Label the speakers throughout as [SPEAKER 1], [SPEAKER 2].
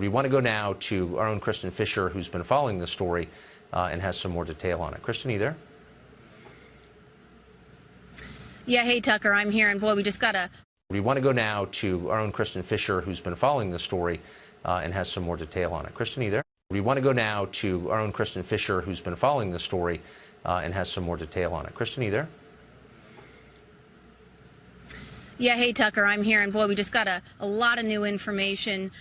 [SPEAKER 1] We want to go now to our own Kristen Fisher, who's been following the story and has some more detail on it. Kristen, are you there?
[SPEAKER 2] Yeah, hey, Tucker, I'm here, and boy, we just got a...
[SPEAKER 1] We want to go now to our own Kristen Fisher, who's been following the story and has some more detail on it. Kristen, are you there? We want to go now to our own Kristen Fisher, who's been following the story and has some more detail on it. Kristen, are you there?
[SPEAKER 2] Yeah, hey, Tucker, I'm here, and boy, we just got a lot of new information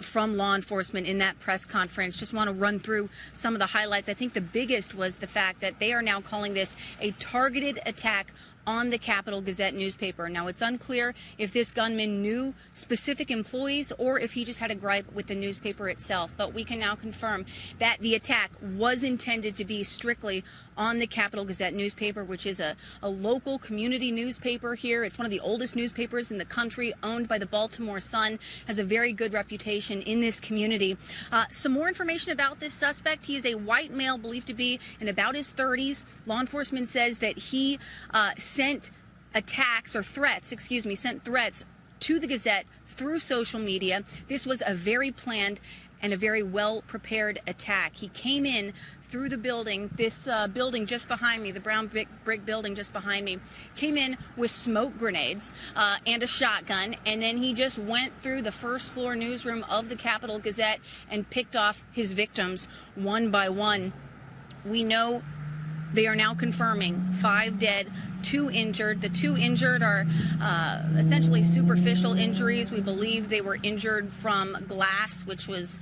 [SPEAKER 2] from law enforcement in that press conference. Just want to run through some of the highlights. I think the biggest was the fact that they are now calling this a targeted attack on the Capital Gazette newspaper. Now, it's unclear if this gunman knew specific employees or if he just had a gripe with the newspaper itself. But we can now confirm that the attack was intended to be strictly on the Capital Gazette newspaper, which is a local community newspaper here. It's one of the oldest newspapers in the country, owned by the Baltimore Sun, has a very good reputation in this community. Some more information about this suspect. He is a white male believed to be in about his 30s. Law enforcement says that he sent threats to the Gazette through social media. This was a very planned and a very well-prepared attack. He came in through the building, this building just behind me, the brown brick building just behind me, came in with smoke grenades and a shotgun, and then he just went through the first floor newsroom of the Capital Gazette and picked off his victims one by one. We know they are now confirming 5 dead, 2 injured. The 2 injured are essentially superficial injuries. We believe they were injured from glass, which was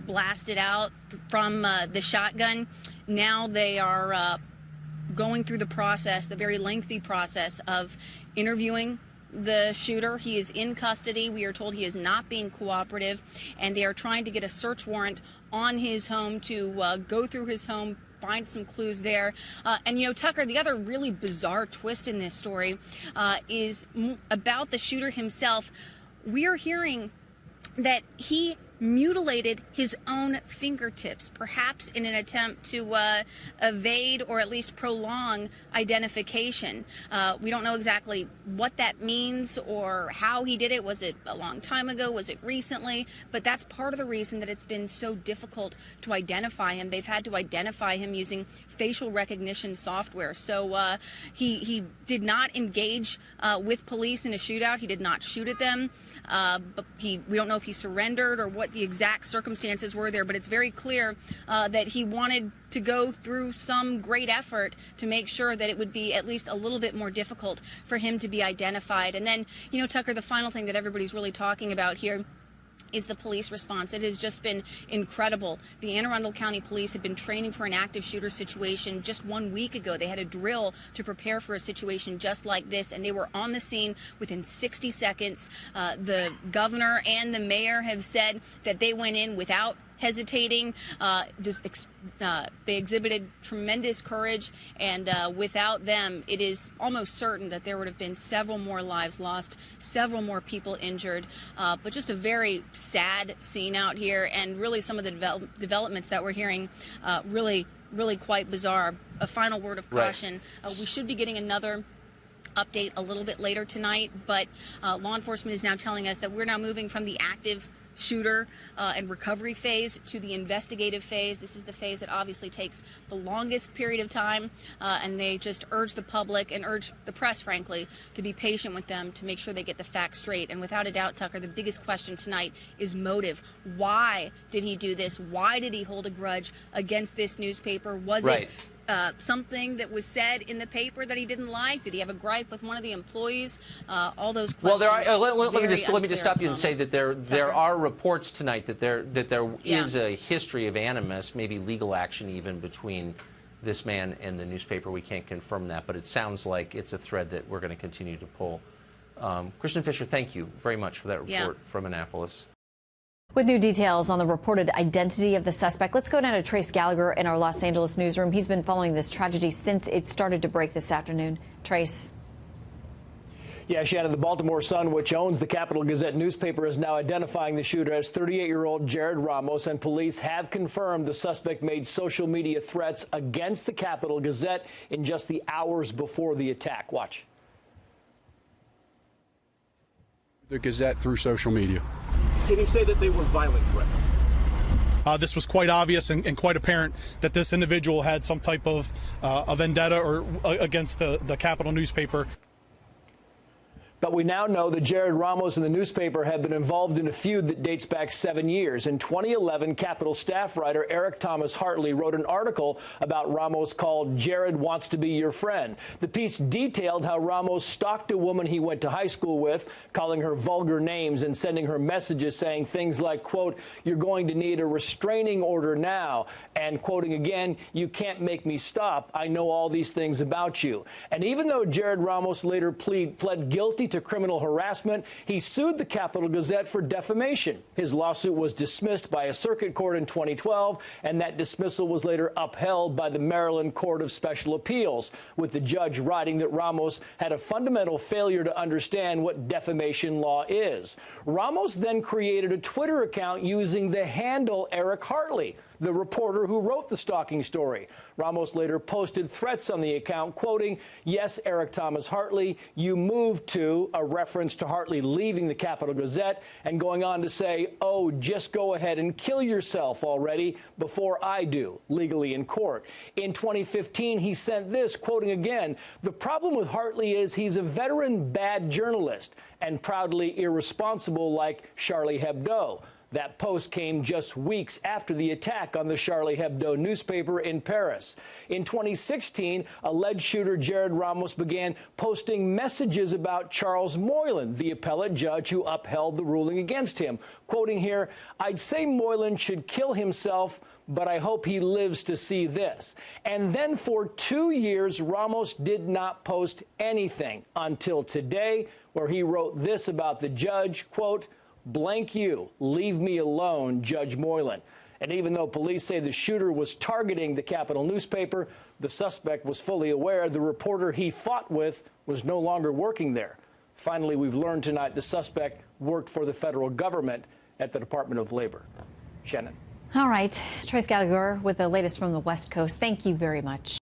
[SPEAKER 2] blasted out from the shotgun. Now they are going through the process, the very lengthy process of interviewing the shooter. He is in custody. We are told he is not being cooperative, and they are trying to get a search warrant on his home to go through his home, find some clues there. And, you know, Tucker, the other really bizarre twist in this story is about the shooter himself. We are hearing that he mutilated his own fingertips, perhaps in an attempt to evade or at least prolong identification. We don't know exactly what that means or how he did it. Was it a long time ago? Was it recently? But that's part of the reason that it's been so difficult to identify him. They've had to identify him using facial recognition software. So he did not engage with police in a shootout. He did not shoot at them. But we don't know if he surrendered or what the exact circumstances were there, but it's very clear that he wanted to go through some great effort to make sure that it would be at least a little bit more difficult for him to be identified. And then, you know, Tucker, the final thing that everybody's really talking about here is the police response. It has just been incredible. The Anne Arundel County Police had been training for an active shooter situation just 1 week ago. They had a drill to prepare for a situation just like this, and they were on the scene within 60 seconds. The governor and the mayor have said that they went in without hesitating. They exhibited tremendous courage, and without them, it is almost certain that there would have been several more lives lost, several more people injured. But just a very sad scene out here, and really some of the developments that we're hearing really quite bizarre. A final word of caution. Right. We should be getting another update a little bit later tonight, but law enforcement is now telling us that we're now moving from the active shooter and recovery phase to the investigative phase. This is the phase that obviously takes the longest period of time, and they just urge the public and urge the press, frankly, to be patient with them to make sure they get the facts straight. And without a doubt, Tucker, the biggest question tonight is motive. Why did he do this? Why did he hold a grudge against this newspaper? Was it something that was said in the paper that he didn't like? Did he have a gripe with one of the employees? All those questions.
[SPEAKER 1] Well, let me just stop you and say that there are reports tonight that there is a history of animus, maybe legal action even, between this man and the newspaper. We can't confirm that, but it sounds like it's a thread that we're going to continue to pull. Kristen Fisher, thank you very much for that report from Annapolis.
[SPEAKER 3] With new details on the reported identity of the suspect, let's go down to Trace Gallagher in our Los Angeles newsroom. He's been following this tragedy since it started to break this afternoon. Trace.
[SPEAKER 4] Yeah, Shannon, the Baltimore Sun, which owns the Capital Gazette newspaper, is now identifying the shooter as 38-year-old Jared Ramos, and police have confirmed the suspect made social media threats against the Capital Gazette in just the hours before the attack. Watch.
[SPEAKER 5] The Gazette through social media.
[SPEAKER 6] Can you say that they were violent threats?
[SPEAKER 5] this was quite obvious and quite apparent that this individual had some type of a vendetta or against the Capitol newspaper.
[SPEAKER 4] But we now know that Jared Ramos and the newspaper have been involved in a feud that dates back 7 years. In 2011, Capitol staff writer Eric Thomas Hartley wrote an article about Ramos called "Jared Wants to Be Your Friend." The piece detailed how Ramos stalked a woman he went to high school with, calling her vulgar names and sending her messages saying things like, quote, "You're going to need a restraining order now," and quoting again, "You can't make me stop. I know all these things about you." And even though Jared Ramos later pled guilty to criminal harassment, he sued the Capitol Gazette for defamation. His lawsuit was dismissed by a circuit court in 2012, and that dismissal was later upheld by the Maryland Court of Special Appeals, with the judge writing that Ramos had a fundamental failure to understand what defamation law is. Ramos then created a Twitter account using the handle Eric Hartley, the reporter who wrote the stalking story. Ramos later posted threats on the account, quoting, "Yes, Eric Thomas Hartley, you moved to," a reference to Hartley leaving the Capitol Gazette, and going on to say, "Oh, just go ahead and kill yourself already before I do," legally in court. In 2015, he sent this, quoting again, "The problem with Hartley is he's a veteran bad journalist and proudly irresponsible like Charlie Hebdo." That post came just weeks after the attack on the Charlie Hebdo newspaper in Paris. In 2016, alleged shooter Jared Ramos began posting messages about Charles Moylan, the appellate judge who upheld the ruling against him. Quoting here, "I'd say Moylan should kill himself, but I hope he lives to see this." And then for 2 years, Ramos did not post anything until today, where he wrote this about the judge, quote, "Blank you, leave me alone, Judge Moylan." And even though police say the shooter was targeting the Capitol newspaper, the suspect was fully aware the reporter he fought with was no longer working there. Finally, we've learned tonight the suspect worked for the federal government at the Department of Labor. Shannon.
[SPEAKER 3] All right. Trace Gallagher with the latest from the West Coast. Thank you very much.